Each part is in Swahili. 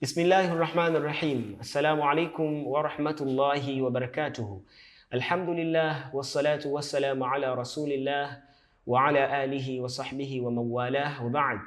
Bismillahirrahmanirrahim. Assalamu alaikum wa rahmatullahi wa barakatuhu. Alhamdulillah wassalatu wassalamu ala rasulillah wa ala alihi wa sahbihi wa mawalah wa ba'd.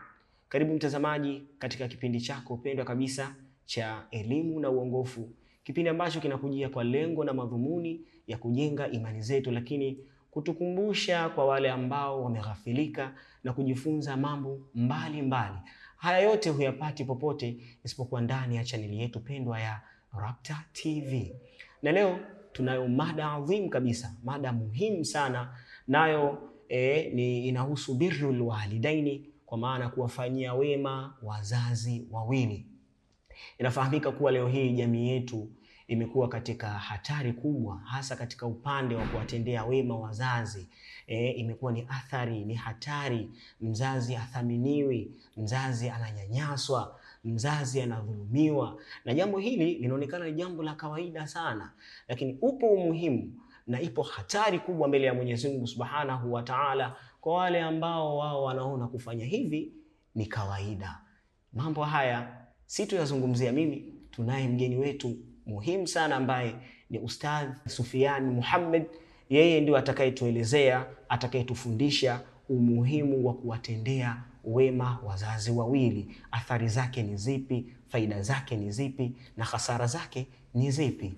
Karibu mtazamaji katika kipindi chako pendwa kabisa cha elimu na uongofu, kipindi ambacho kinakujia kwa lengo na madhumuni ya kujenga imani zetu, lakini kutukumbusha kwa wale ambao wameghafilika na kujifunza mambo mbalimbali. Haya yote huyapati popote isipokuwa ndani ya chaneli yetu pendwa ya Rapta TV. Na leo tunayo mada adhim kabisa, mada muhimu sana, nayo ni inahusu birrul walidaini, kwa maana kuwafanyia wema wazazi wawili. Inafahamika kuwa leo hii jamii yetu imekuwa katika hatari kubwa, hasa katika upande wa kuwatendea wema wazazi. Imekuwa ni athari, ni hatari. Mzazi athaminiwi, mzazi ananyanyaswa, mzazi anadhulumiwa, na jambo hili linaonekana ni jambo la kawaida sana, lakini upo umuhimu na ipo hatari kubwa mbele ya Mwenyezi Mungu Subhanahu wa Ta'ala kwa wale ambao wao wanaona kufanya hivi ni kawaida. Mambo haya si tuyazungumzia mimi, tunaye mgeni wetu muhimu sana ambaye ni Ustadh Sufyan Muhammad. Yeye ndio atakayetuelezea, atakayetufundisha umuhimu wa kuwatendea wema wazazi wawili. Athari zake ni zipi, faida zake ni zipi, na hasara zake ni zipi?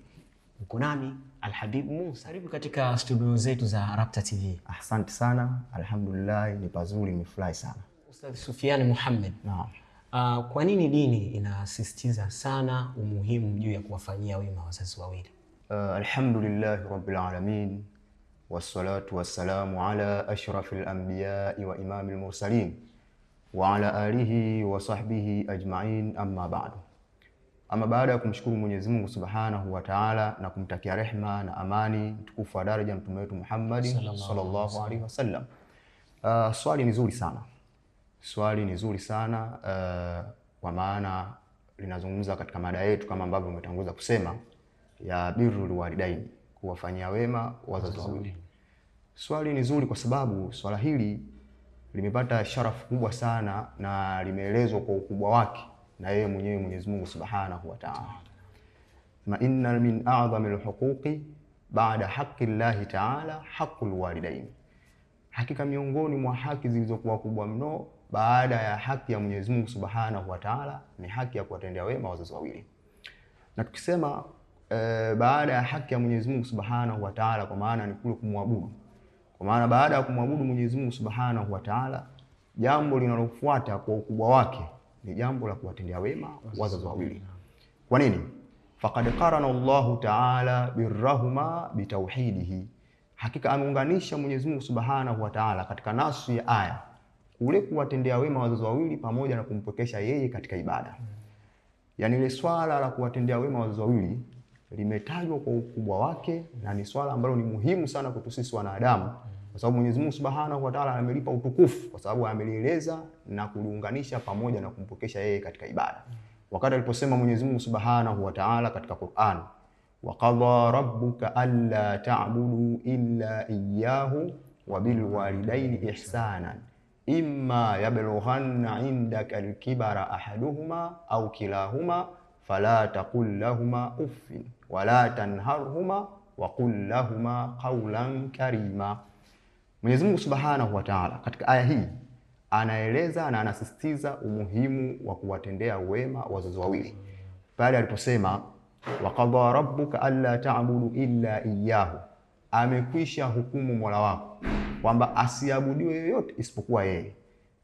Uko nami Alhabib Musa. Karibu katika studio zetu za Rapta TV. Asante sana, alhamdulillah, ni pazuri, nimefurahi sana. Ustadh Sufyan Muhammad, Naam. Kwa nini dini inasisitiza sana umuhimu juu ya kuwafanyia wema wazazi wawili? Alhamdulillah rabbil alamin, wassalatu wassalamu ala ashrafil anbiya'i wa imamil mursalin wa ala alihi wa sahbihi ajma'in, amma ba'du. Ama baada ya kumshukuru Mwenyezi Mungu Subhanahu wa Ta'ala na kumtakia rehma na amani mtukufu wa daraja mtume wetu Muhammad sallallahu alaihi wasallam, swali ni zuri sana. Swali ni zuri sana kwa maana linazungumza katika mada yetu kama ambavyo umetanguza kusema ya birrul walidaini, kuwafanyia wema wazazi wawili. Swali ni zuri kwa sababu swala hili limepata sharafu kubwa sana na limeelezwa kwa ukubwa wake na yeye mwenyewe Mwenyezi Mungu Subhanahu wa Ta'ala. Ma inna min a'zamil huquqi ba'da haqqi Allahi Ta'ala haqqul walidaini, hakika miongoni mwa haki zilizokuwa kubwa mno baada ya haki ya Mwenyezi Mungu Subhanahu wa Ta'ala ni haki ya kuwatendea wema wazazi wawili. Na tukisema baada ya haki ya Mwenyezi Mungu Subhanahu wa Ta'ala, kwa maana ni kule kumwabudu. Kwa maana baada ya kumwabudu Mwenyezi Mungu Subhanahu wa Ta'ala, jambo linalofuata kwa ukubwa wake ni jambo la kuwatendea wema wazazi wawili. Kwa nini? Faqad qarana Allahu Ta'ala birrahuma bitauhidihi, hakika ameunganisha Mwenyezi Mungu Subhanahu wa Ta'ala katika nasu ya aya kule kuwatendea wema wazazi wawili pamoja na kumpokesha yeye katika ibada. Yaani ile swala la kuwatendea wema wazazi wawili limetajwa kwa ukubwa wake, na ni swala ambalo ni muhimu sana kwetu sisi wanadamu, kwa sababu Mwenyezi Mungu Subhanahu wa Ta'ala amelipa utukufu kwa sababu amelieleza na kuliunganisha pamoja na kumpokesha yeye katika ibada. Wakati aliposema Mwenyezi Mungu Subhanahu wa Ta'ala katika Qur'an, wa qadha rabbuka alla ta'budu illa iyyahu wa bil walidaini ihsanan imma yablughanna indaka al-kibara ahaduhuma au kilahuma fala taqul lahumā uffin wala tanharhuma wa qul lahumā qawlan karima. Mwenyezi Mungu Subhanahu wa Ta'ala katika aya hii anaeleza na anasisitiza umuhimu wa kuwatendea wema wazazi wawili pale aliposema wa qadha rabbuka alla ta'budu illa iyyahu, amekwisha hukumu Mola wako kwamba asiabudiwe yoyote isipokuwa yeye.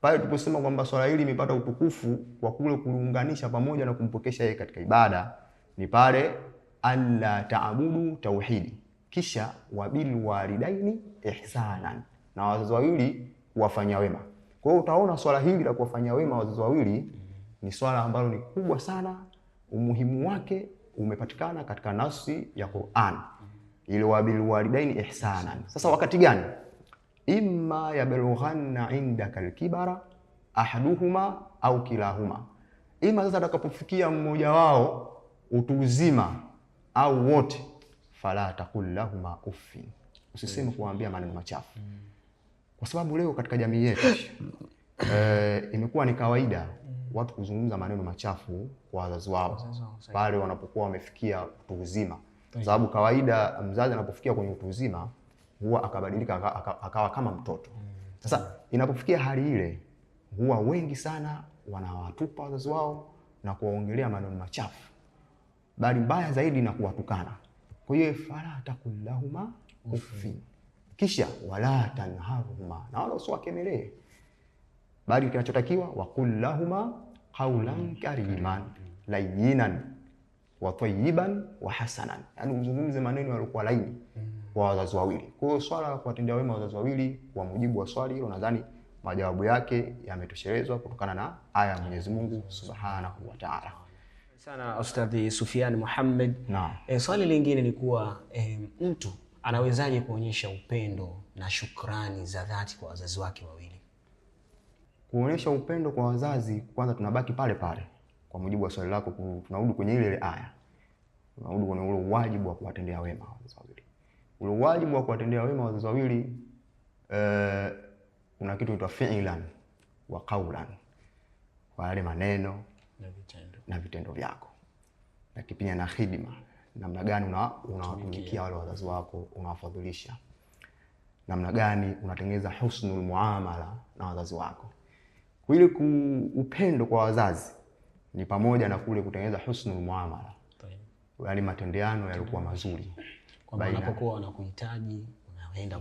Pale tuliposema kwamba swala hili limepata utukufu kwa kule kuunganisha pamoja na kumpokesha yeye katika ibada, ni pale alla ta'budu tauhidi, kisha wabil walidaini ihsanan, na wazazi wawili kuwafanyia wema. Kwa hiyo utaona swala hili la kuwafanyia wema wazazi wawili ni swala ambalo ni kubwa sana, umuhimu wake umepatikana katika nasi ya Qur'an, ile wabil walidaini ihsanan. Sasa wakati gani? Imma yablughanna indaka al-kibara ahaduhuma au kilahuma, ima sasa atakapofikia mmoja wao utu uzima au wote, fala taqul lahumā uffin, usiseme kuwaambia maneno machafu. Kwa sababu leo katika jamii yetu imekuwa ni kawaida watu kuzungumza maneno machafu kwa wazazi wao pale wanapokuwa wamefikia utu uzima. Sababu kawaida mzazi anapofikia kwenye utu uzima huwa akabadilika akawa kama mtoto. Sasa inapofikia hali ile huwa wengi sana wanawatupa wazazi wao na kuwaongelea maneno machafu, bali mbaya zaidi na kuwatukana. Kwa hiyo fala takullahuma uffin, kisha wala tanharhuma, na wala usiwakemelee, bali kinachotakiwa wakullahuma qawlan kariman layyinan wa tayyiban wa hasanan, yani uzungumze maneno yaliokuwa laini kwa wazazi wawili. Kwa hiyo swala la kuwatendea wema wazazi wawili, kwa mujibu wa swali hilo, nadhani majawabu yake yametoshelezwa kutokana na aya ya Mwenyezi Mungu Subhanahu wa Ta'ala. Sana Ustadhi Sufyan Muhammad. Naam. Swali lingine ni kuwa mtu anawezaje kuonyesha upendo na shukrani za dhati kwa wazazi wake wawili? Kuonyesha upendo kwa wazazi, kwanza tunabaki pale pale kwa mujibu wa swali lako, tunarudi kwenye ile aya. Tunarudi kwenye ule wajibu wa kuwatendea wema wazazi wawili. Ule wajibu wa kuwatendea wema wazazi wawili kuna kitu kinaitwa fi'lan wa qawlan, kwa yale maneno na vitendo vyako, na kipia na khidma, namna gani unawatumikia wale wazazi wako, unawafadhilisha, namna gani unatengeneza husnul muamala na wazazi wako. Ile upendo kwa wazazi ni pamoja na kule kutengeneza husnul muamala, yale matendeano yalikuwa mazuri, kwa maana wanapokuwa wanakuhitaji unaenda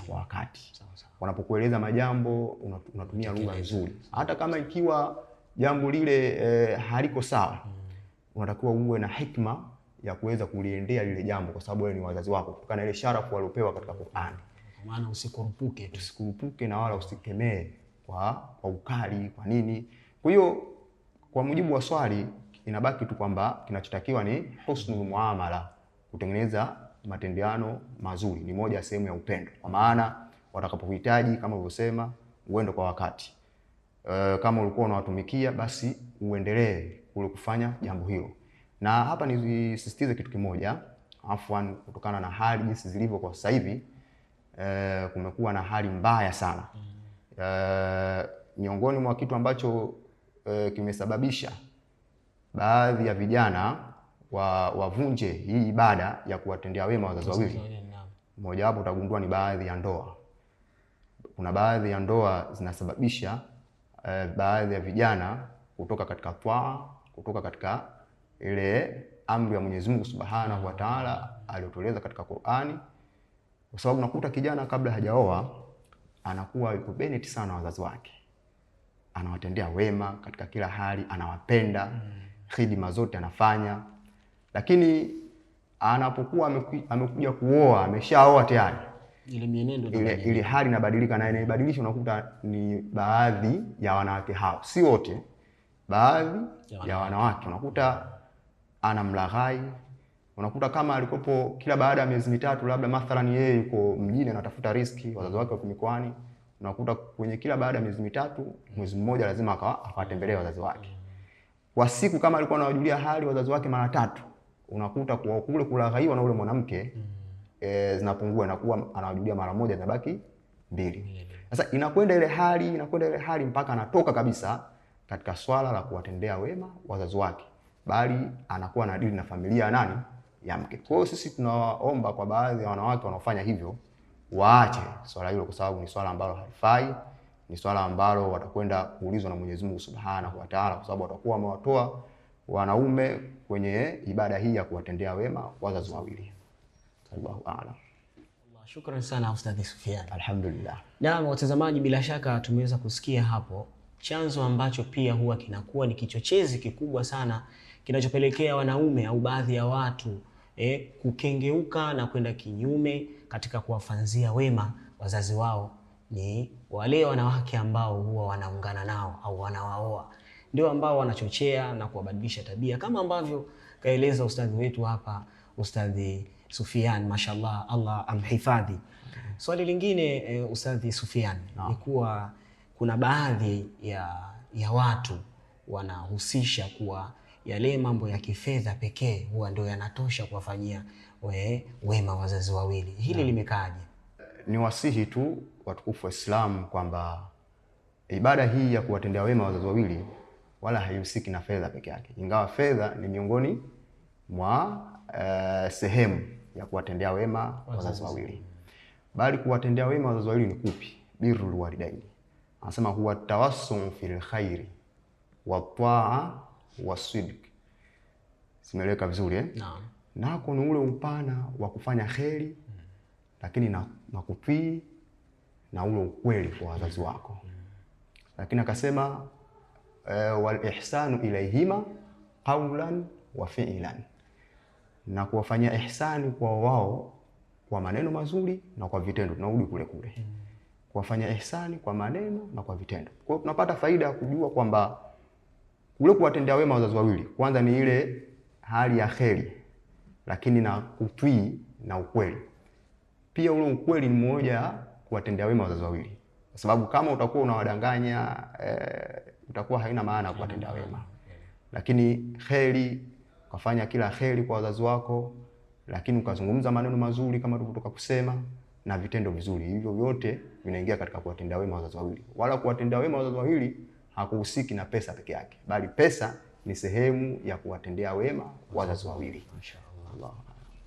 kwa wakati. Wanapokueleza majambo unatumia lugha nzuri, hata kama ikiwa jambo lile haliko sawa, unatakiwa uwe na hikma ya kuweza kuliendea lile jambo, kwa sababu wale ni wazazi wako, kutokana ile sharafu waliopewa katika Qur'ani. Kwa maana usikurupuke na wala usikemee kwa ukali. Kwa nini? Kwa hiyo kwa mujibu wa swali inabaki tu kwamba kinachotakiwa ni husnul muamala, kutengeneza matendeano mazuri ni moja ya sehemu ya upendo, kwa maana watakapokuhitaji kama ulivyosema uende kwa wakati. Kama ulikuwa unawatumikia basi uendelee kule kufanya jambo hilo. Na hapa nisisitize kitu kimoja, afwan, kutokana na hali jinsi zilivyo kwa sasa hivi, kumekuwa na hali mbaya sana. Miongoni mwa kitu ambacho kimesababisha baadhi ya vijana wavunje hii ibada ya kuwatendea wema wazazi wawili, mmoja wapo utagundua ni baadhi ya ndoa. Kuna baadhi ya ndoa zinasababisha baadhi ya vijana kutoka katika twaa, kutoka katika ile amri ya Mwenyezi Mungu Subhanahu wa Ta'ala aliyotueleza katika Qur'ani, kwa sababu nakuta kijana kabla hajaoa anakuwa yuko beneti sana wazazi wake, anawatendea wema katika kila hali, anawapenda, khidma zote anafanya, lakini anapokuwa amekuja kuoa, ameshaoa tayari, ile mienendo ile hali inabadilika, na inabadilisha. Unakuta ni baadhi ya wanawake hao, si wote, baadhi ya wanawake unakuta anamlaghai. Unakuta kama alikopo kila baada ya miezi mitatu, labda mathalan yeye yuko mjini anatafuta riziki, wazazi wake wako mikoani, unakuta kwenye kila baada ya miezi mitatu, mwezi mmoja lazima akawatembelee wazazi wake. Kwa siku kama alikuwa anawajulia hali wazazi wake mara 3, unakuta kwa kule kulaghaiwa na ule mwanamke zinapungua, na kuwa anawajulia mara 1, zinabaki 2. Sasa inakwenda ile hali mpaka anatoka kabisa katika swala la kuwatendea wema wazazi wake, bali anakuwa na dili na familia ya nani? Ya mke. Kwa hiyo sisi tunawaomba kwa baadhi ya wanawake wanaofanya hivyo waache swala hilo, kwa sababu ni swala ambalo halifai, ni swala ambalo watakwenda kuulizwa na Mwenyezi Mungu Subhanahu wa Ta'ala, kwa sababu watakuwa wamewatoa wanaume kwenye ibada hii ya kuwatendea wema wazazi wawili. Allahu a'lam. Shukrani sana Ustadhi Sufyan. Alhamdulillah. Na watazamaji, bila shaka tumeweza kusikia hapo chanzo ambacho pia huwa kinakuwa ni kichochezi kikubwa sana kinachopelekea wanaume au baadhi ya watu kukengeuka na kwenda kinyume katika kuwafanzia wema wazazi wao, ni wale wanawake ambao huwa wanaungana nao au wanawaoa, ndio ambao wanachochea na kuwabadilisha tabia, kama ambavyo kaeleza ustadhi wetu hapa, Ustadhi Sufyan, mashallah, Allah amhifadhi. Swali lingine Ustadhi Sufyan, ni kuwa kuna baadhi ya watu wanahusisha kuwa yale mambo ya kifedha pekee huwa ndio yanatosha kuwafanyia wema wazazi wawili. Hili limekaaje? Ni wasihi tu watukufu wa Islam kwamba ibada hii ya kuwatendea wema wazazi wawili wala haihusiki na fedha peke yake, ingawa fedha ni miongoni mwa sehemu ya kuwatendea wema wazazi wawili. Bali kuwatendea wema wazazi wawili ni kupi? Birrul walidaini. Anasema huwa tawassum fil khairi wa taa wa sidq. Simeleka vizuri Naam. Nako ni ule upana wa kufanya kheri lakini na kutii na ule ukweli kwa wazazi wako. Lakini akasema wal ihsanu ilayhima qawlan wa fi'lan, na kuwafanyia ihsani kwa wao kwa maneno mazuri na kwa vitendo. Tunarudi kule kule kuwafanyia ihsani kwa maneno na kwa vitendo. Kwa hiyo tunapata faida ya kujua kwamba ule kuwatendea wema wazazi wawili kwanza ni ile hali ya kheri, lakini na kutii na ukweli. Pia ule ukweli ni mmoja kuwatendea wema wazazi wawili, kwa sababu kama utakuwa unawadanganya utakuwa haina maana kuwatendea wema. Lakini kheri, ukafanya kila kheri kwa wazazi wako, lakini ukazungumza maneno mazuri kama tulivyotoka kusema na vitendo vizuri, hivyo vyote vinaingia katika kuwatendea wema wazazi wawili. Wala kuwatendea wema wazazi wawili hakuhusiki na pesa peke yake, bali pesa ni sehemu ya kuwatendea wema wazazi wawili. Mashaallah.